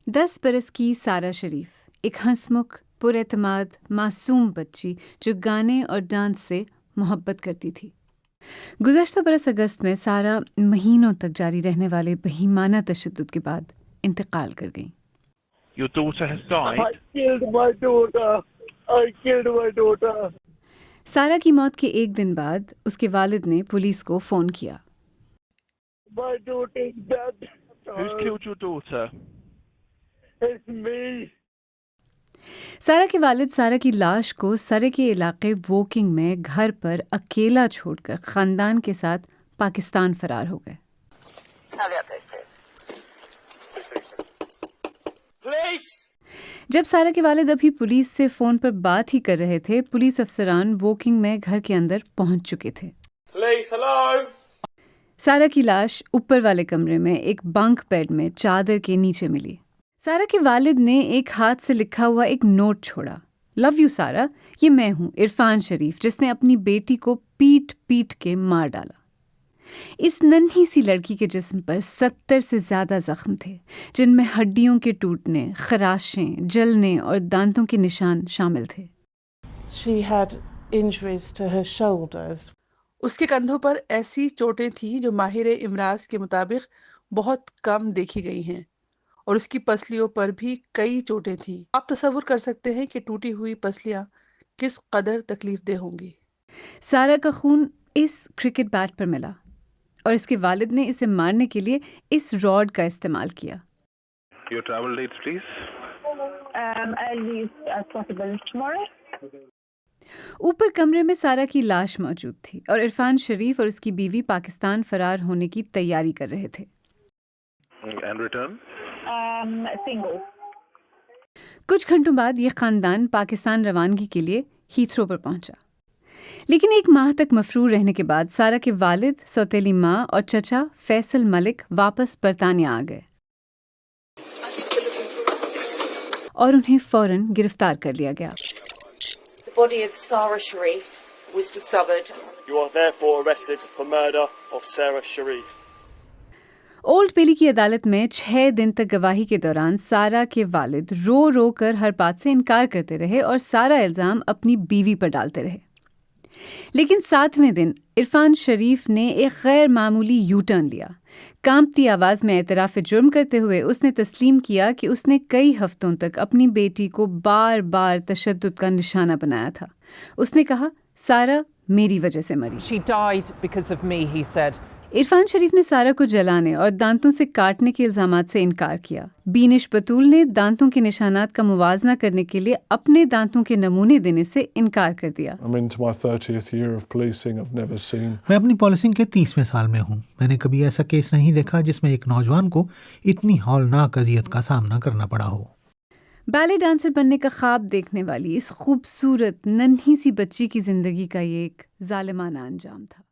10 برس کی سارہ شریف ایک ہنسمکھ پر اعتماد معصوم بچی جو گانے اور ڈانس سے محبت کرتی تھی۔ گزشتہ برس اگست میں سارہ مہینوں تک جاری رہنے والے بہیمانہ تشدد کے بعد انتقال کر گئیں۔ Your daughter has died. I killed my daughter. I killed my daughter. Sara کی موت کے ایک دن بعد اس کے والد نے پولیس کو فون کیا۔ My daughter is dead. Who's killed your daughter? It's me. Sara کے والد سارہ کی لاش کو سرے کے علاقے ووکنگ میں گھر پر اکیلا چھوڑ کر خاندان کے ساتھ پاکستان فرار ہو گئے۔ جب سارہ کے والد ابھی پولیس سے فون پر بات ہی کر رہے تھے، پولیس افسران ووکنگ میں گھر کے اندر پہنچ چکے تھے۔ سارہ کی لاش اوپر والے کمرے میں ایک بنک بیڈ میں چادر کے نیچے ملی۔ سارہ کے والد نے ایک ہاتھ سے لکھا ہوا ایک نوٹ چھوڑا۔ لو یو سارہ، یہ میں ہوں عرفان شریف جس نے اپنی بیٹی کو پیٹ پیٹ کے مار ڈالا۔ اس ننھی سی لڑکی کے جسم پر 70 سے زیادہ زخم تھے، جن میں ہڈیوں کے ٹوٹنے، خراشیں، جلنے اور دانتوں کے نشان شامل تھے۔ She had injuries to her shoulders. اس کے کندھوں پر ایسی چوٹیں تھیں جو ماہر امراض کے مطابق بہت کم دیکھی گئی ہیں، اور اس کی پسلیوں پر بھی کئی چوٹیں تھیں۔ آپ تصور کر سکتے ہیں کہ ٹوٹی ہوئی پسلیاں کس قدر تکلیف دہ ہوں گی۔ سارہ کا خون اس کرکٹ بیٹ پر ملا اور اس کے والد نے اسے مارنے کے لیے اس راڈ کا استعمال کیا۔ Your travel dates, please. I'll leave as possible tomorrow. اوپر کمرے میں سارہ کی لاش موجود تھی اور عرفان شریف اور اس کی بیوی پاکستان فرار ہونے کی تیاری کر رہے تھے۔ And return? Single. کچھ گھنٹوں بعد یہ خاندان پاکستان روانگی کے لیے ہیتھرو پر پہنچا، لیکن ایک ماہ تک مفرور رہنے کے بعد سارہ کے والد، سوتیلی ماں اور چچا فیصل ملک واپس برطانیہ آ گئے اور انہیں فوراً گرفتار کر لیا گیا۔ The body of Sarah Sharif was discovered. You are therefore arrested for murder of Sarah Sharif. Old Bailey کی عدالت میں 6 دن تک گواہی کے دوران سارہ کے والد رو رو کر ہر بات سے انکار کرتے رہے اور سارا الزام اپنی بیوی پر ڈالتے رہے۔ لیکن 7ویں دن عرفان شریف نے ایک غیر معمولی یو ٹرن لیا۔ کانپتی آواز میں اعتراف جرم کرتے ہوئے اس نے تسلیم کیا کہ اس نے کئی ہفتوں تک اپنی بیٹی کو بار بار تشدد کا نشانہ بنایا تھا۔ اس نے کہا، سارہ میری وجہ سے مری۔ She died because of me, he said. Irfan شریف نے سارہ کو جلانے اور دانتوں سے کاٹنے کے الزامات سے انکار کیا۔ بینش بطول نے دانتوں کے نشانات کا موازنہ کرنے کے لیے اپنے دانتوں کے نمونے دینے سے انکار کر دیا۔ I'm into my 30th year of policing. I've never seen. میں اپنی پالیسنگ کے 30ویں سال میں ہوں۔ میں نے کبھی ایسا کیس نہیں دیکھا جس میں ایک نوجوان کو اتنی ہولناک اذیت کا سامنا کرنا پڑا ہو۔ بیلے ڈانسر بننے کا خواب دیکھنے والی اس خوبصورت ننھی سی بچی کی زندگی کا یہ ایک ظالمانہ انجام تھا۔